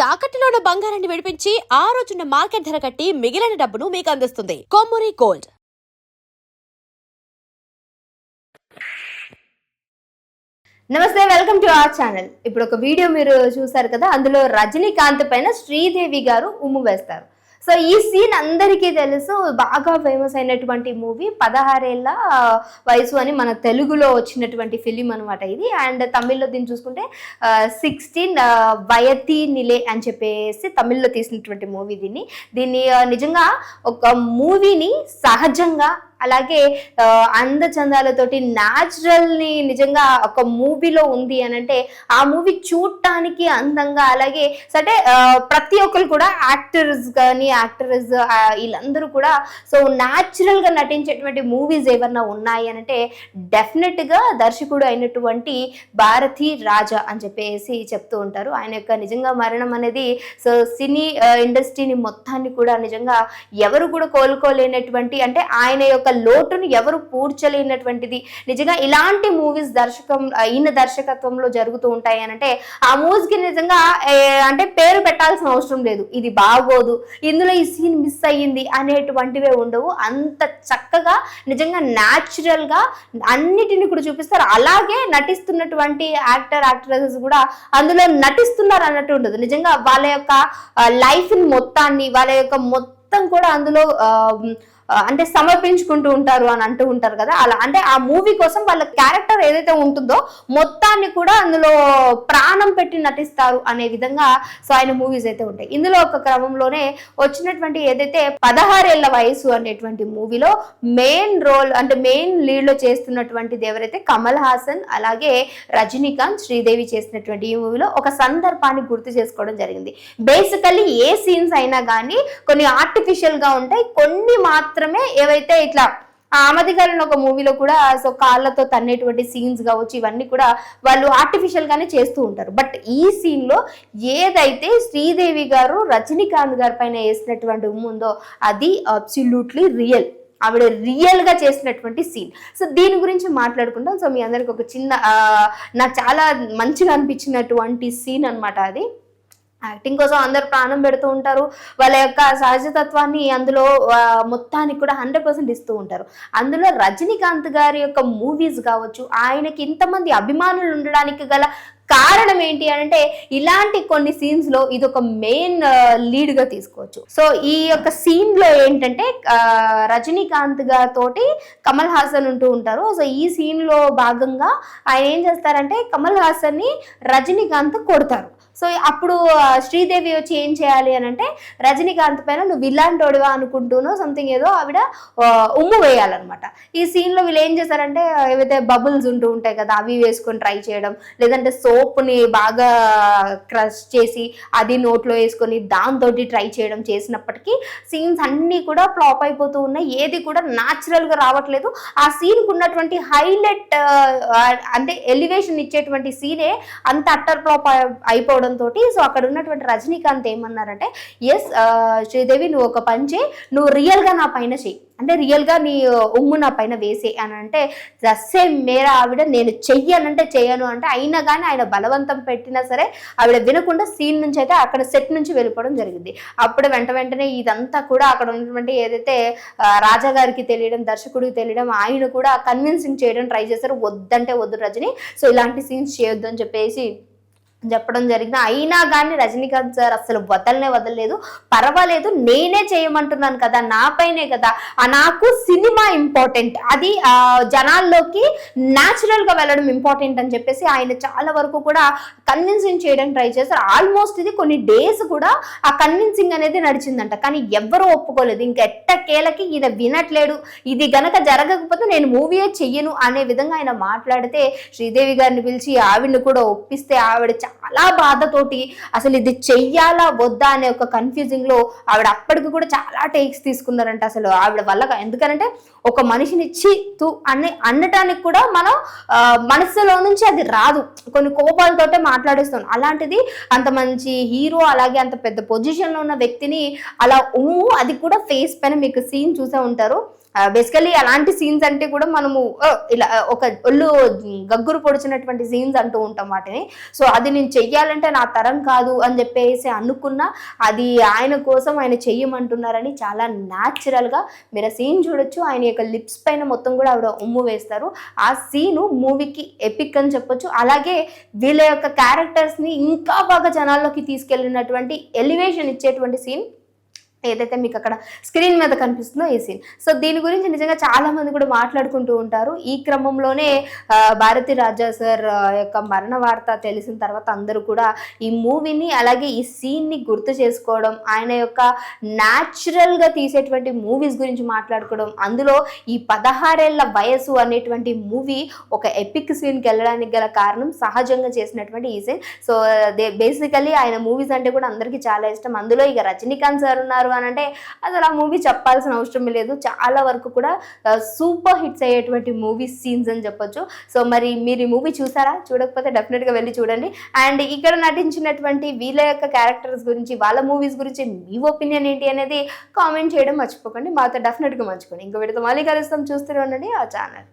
తాకట్టులో ఉన్న బంగారాన్ని విడిపించి ఆ రోజున్న మార్కెట్ ధర కట్టి మిగిలిన డబ్బును మీకు అందిస్తుంది కొమ్మూరి గోల్డ్. నమస్తే, వెల్కమ్ టు అవర్ ఛానల్. ఇప్పుడు ఒక వీడియో మీరు చూసారు కదా, అందులో రజనీకాంత్ పైన శ్రీదేవి గారు ఉమ్ము వేస్తారు. సో ఈ సీన్ అందరికీ తెలుసు, బాగా ఫేమస్ అయినటువంటి మూవీ 16 ఏళ్ల వయసు అని మన తెలుగులో వచ్చినటువంటి ఫిలిం అనమాట ఇది. అండ్ తమిళ్లో దీన్ని చూసుకుంటే 16 వయతి నిలే అని చెప్పేసి తమిళ్లో తీసినటువంటి మూవీ. దీన్ని నిజంగా ఒక మూవీని సహజంగా అలాగే అందచందాలతోటి న్యాచురల్ని నిజంగా ఒక మూవీలో ఉంది అని అంటే ఆ మూవీ చూడటానికి అందంగా, అలాగే అంటే ప్రతి ఒక్కరు కూడా యాక్టర్స్ కానీ యాక్టర్స్ వీళ్ళందరూ కూడా సో న్యాచురల్గా నటించేటువంటి మూవీస్ ఏమన్నా ఉన్నాయి అని అంటే డెఫినెట్గా దర్శకుడు అయినటువంటి భారతీ రాజా అని చెప్పేసి చెప్తూ ఉంటారు. ఆయన యొక్క నిజంగా మరణం అనేది సో సినీ ఇండస్ట్రీని మొత్తాన్ని కూడా నిజంగా ఎవరు కూడా కోలుకోలేనటువంటి, అంటే ఆయన యొక్క లోటును ఎవరు పూడ్చలేనటువంటిది. నిజంగా ఇలాంటి మూవీస్ ఈయన దర్శకత్వంలో జరుగుతూ ఉంటాయి అని అంటే ఆ మూవీస్కి నిజంగా అంటే పేరు పెట్టాల్సిన అవసరం లేదు, ఇది బాగోదు, ఇందులో ఈ సీన్ మిస్ అయ్యింది అనేటువంటివే ఉండవు. అంత చక్కగా నిజంగా న్యాచురల్గా అన్నిటిని కూడా చూపిస్తారు. అలాగే నటిస్తున్నటువంటి యాక్టర్స్ కూడా అందులో నటిస్తున్నారు అన్నట్టు ఉండదు. నిజంగా వాళ్ళ యొక్క లైఫ్ మొత్తాన్ని, వాళ్ళ యొక్క మొత్తం కూడా అందులో అంటే సమర్పించుకుంటూ ఉంటారు అని అంటూ ఉంటారు కదా, అలా అంటే ఆ మూవీ కోసం వాళ్ళ క్యారెక్టర్ ఏదైతే ఉంటుందో మొత్తాన్ని కూడా అందులో ప్రాణం పెట్టి నటిస్తారు అనే విధంగా సో ఆయన మూవీస్ అయితే ఉంటాయి. ఇందులో ఒక క్రమంలోనే వచ్చినటువంటి ఏదైతే 16 ఏళ్ల వయసు అనేటువంటి మూవీలో మెయిన్ రోల్ అంటే మెయిన్ లీడ్ లో చేస్తున్నటువంటిది ఎవరైతే కమల్ హాసన్ అలాగే రజనీకాంత్ శ్రీదేవి చేసినటువంటి ఈ మూవీలో ఒక సందర్భాన్ని గుర్తు చేసుకోవడం జరిగింది. బేసికల్లీ ఏ సీన్స్ అయినా కానీ కొన్ని ఆర్టిఫిషియల్ గా ఉంటాయి, కొన్ని మాత్రమే ఏవైతే ఇట్లా ఆమదిగారిన ఒక మూవీలో కూడా సో కాళ్ళతో తన్నేటువంటి సీన్స్ కావచ్చు, ఇవన్నీ కూడా వాళ్ళు ఆర్టిఫిషియల్ గానే చేస్తూ ఉంటారు. బట్ ఈ సీన్ లో ఏదైతే శ్రీదేవి గారు రజనీకాంత్ గారి పైన వేసినటువంటి ఉందో అది అబ్సల్యూట్లీ రియల్, ఆవిడ రియల్ గా చేసినటువంటి సీన్. సో దీని గురించి మాట్లాడుకుంటాం. సో మీ అందరికి ఒక చిన్న నాకు చాలా మంచిగా అనిపించినటువంటి సీన్ అనమాట అది. యాక్టింగ్ కోసం అందరు ప్రాణం పెడుతూ ఉంటారు, వాళ్ళ యొక్క సహజతత్వాన్ని అందులో మొత్తానికి కూడా 100% ఇస్తూ ఉంటారు. అందులో రజనీకాంత్ గారి యొక్క మూవీస్ కావచ్చు, ఆయనకి ఇంతమంది అభిమానులు ఉండడానికి గల కారణం ఏంటి అంటే ఇలాంటి కొన్ని సీన్స్ లో ఇది ఒక మెయిన్ లీడ్ గా తీసుకోవచ్చు. సో ఈ యొక్క సీన్ లో ఏంటంటే రజనీకాంత్ గారితోటి కమల్ హాసన్ ఉంటూ ఉంటారు. సో ఈ సీన్ లో భాగంగా ఆయన ఏం చేస్తారంటే కమల్ హాసన్ ని రజనీకాంత్ కొడతారు. సో అప్పుడు శ్రీదేవి వచ్చి ఏం చేయాలి అని అంటే రజనీకాంత్ పైన నువ్వు ఇలాంటోడివా అనుకుంటూనో సంథింగ్ ఏదో ఆవిడ ఉమ్ము వేయాలన్నమాట. ఈ సీన్ లో వీళ్ళు ఏం చేశారంటే ఏవైతే బబుల్స్ ఉంటూ ఉంటాయి కదా అవి వేసుకొని ట్రై చేయడం, లేదంటే సోప్ని బాగా క్రష్ చేసి అది నోట్లో వేసుకొని దాంతో ట్రై చేయడం చేసినప్పటికీ సీన్స్ అన్నీ కూడా ఫ్లాప్ అయిపోతూ ఉన్నాయి, ఏది కూడా న్యాచురల్గా రావట్లేదు. ఆ సీన్కి ఉన్నటువంటి హైలైట్ అంటే ఎలివేషన్ ఇచ్చేటువంటి సీనే అంత అట్టర్ ఫ్లాప్ అయిపోవడం తోటి సో అక్కడ ఉన్నటువంటి రజనీకాంత్ ఏమన్నారంటే ఎస్ శ్రీదేవి నువ్వు ఒక పని చేయి, నువ్వు రియల్గా నా పైన చేయి, అంటే రియల్గా నీ ఉమ్ము నా పైన వేసే అని అంటే జస్సే మేరా ఆవిడ నేను చెయ్యనంటే చెయ్యను అంటే అయినా కానీ ఆయన బలవంతం పెట్టినా సరే ఆవిడ వినకుండా సీన్ నుంచి అయితే అక్కడ సెట్ నుంచి వెళ్ళిపోవడం జరిగింది. అప్పుడు వెంటనే ఇదంతా కూడా అక్కడ ఉన్నటువంటి ఏదైతే రాజా గారికి తెలియడం, దర్శకుడికి తెలియడం, ఆయన కూడా కన్విన్సింగ్ చేయడం ట్రై చేశారు, వద్దంటే వద్దు రజనీ, సో ఇలాంటి సీన్స్ చేయొద్దు అని చెప్పేసి చెప్పడం జరిగింది. అయినా కానీ రజనీకాంత్ సార్ అసలు వదలలేదు, పర్వాలేదు నేనే చేయమంటున్నాను కదా, నా పైనే కదా, నాకు సినిమా ఇంపార్టెంట్, అది జనాల్లోకి న్యాచురల్ గా వెళ్ళడం ఇంపార్టెంట్ అని చెప్పేసి ఆయన చాలా వరకు కూడా కన్విన్సింగ్ చేయడానికి ట్రై చేశారు. ఆల్మోస్ట్ ఇది కొన్ని డేస్ కూడా ఆ కన్విన్సింగ్ అనేది నడిచిందంట, కానీ ఎవ్వరూ ఒప్పుకోలేదు. ఇంకా ఎట్టకేలకి ఈయన వినట్లేడు, ఇది గనక జరగకపోతే నేను మూవీయే చెయ్యను అనే విధంగా ఆయన మాట్లాడితే శ్రీదేవి గారిని పిలిచి ఆవిడని కూడా ఒప్పిస్తే ఆవిడ చాలా బాధతోటి అసలు ఇది చెయ్యాలా వద్దా అనే ఒక కన్ఫ్యూజింగ్ లో ఆవిడ అప్పటికి కూడా చాలా టేక్స్ తీసుకున్నారంట అసలు ఆవిడ వల్ల. ఎందుకంటే ఒక మనిషిని ఇచ్చి అనటానికి కూడా మనం మనసులో నుంచి అది రాదు, కొన్ని కోపాలతోటే మాట్లాడేస్తాం. అలాంటిది అంత మంచి హీరో అలాగే అంత పెద్ద పొజిషన్ లో ఉన్న వ్యక్తిని అలా అది కూడా ఫేస్ పైన మీకు సీన్ చూసే ఉంటారు. బేసికలీ అలాంటి సీన్స్ అంటే కూడా మనము ఇలా ఒక ఒళ్ళు గగ్గురు పొడిచినటువంటి సీన్స్ అంటూ ఉంటాం వాటిని. సో అది నేను చెయ్యాలంటే నా తరం కాదు అని చెప్పేసి అనుకున్నా అది ఆయన కోసం ఆయన చెయ్యమంటున్నారని చాలా న్యాచురల్గా మీరు ఆ సీన్ చూడొచ్చు. ఆయన యొక్క లిప్స్ పైన మొత్తం కూడా ఆవిడ ఉమ్ము వేస్తారు. ఆ సీను మూవీకి ఎపిక్ అని చెప్పొచ్చు. అలాగే వీళ్ళ యొక్క క్యారెక్టర్స్ని ఇంకా బాగా జనాల్లోకి తీసుకెళ్ళినటువంటి ఎలివేషన్ ఇచ్చేటువంటి సీన్ ఏదైతే మీకు అక్కడ స్క్రీన్ మీద కనిపిస్తుందో ఈ సీన్. సో దీని గురించి నిజంగా చాలా మంది కూడా మాట్లాడుకుంటూ ఉంటారు. ఈ క్రమంలోనే భారతీ రాజా సార్ యొక్క మరణ వార్త తెలిసిన తర్వాత అందరూ కూడా ఈ మూవీని అలాగే ఈ సీన్ని గుర్తు చేసుకోవడం, ఆయన యొక్క న్యాచురల్గా తీసేటువంటి మూవీస్ గురించి మాట్లాడుకోవడం, అందులో ఈ 16 ఏళ్ల వయసు అనేటువంటి మూవీ ఒక ఎపిక్ సీన్కి వెళ్ళడానికి గల కారణం సహజంగా చేసినటువంటి ఈ సీన్. సో బేసికలీ ఆయన మూవీస్ అంటే కూడా అందరికీ చాలా ఇష్టం. అందులో ఇక రజనీకాంత్ సార్ ఉన్నారు అని అంటే అసలు ఆ మూవీ చెప్పాల్సిన అవసరం లేదు. చాలా వరకు కూడా సూపర్ హిట్స్ అయ్యేటువంటి మూవీ సీన్స్ అని చెప్పొచ్చు. సో మరి మీరు ఈ మూవీ చూసారా? చూడకపోతే డెఫినెట్గా వెళ్ళి చూడండి. అండ్ ఇక్కడ నటించినటువంటి వీళ్ళ యొక్క క్యారెక్టర్స్ గురించి, వాళ్ళ మూవీస్ గురించి మీ ఒపీనియన్ ఏంటి అనేది కామెంట్ చేయడం మర్చిపోకండి. మాతో డెఫినెట్గా మర్చిపోండి. ఇంకో వీడితో మళ్ళీ కలుస్తాం. చూస్తూనే ఉండండి ఆ ఛానల్.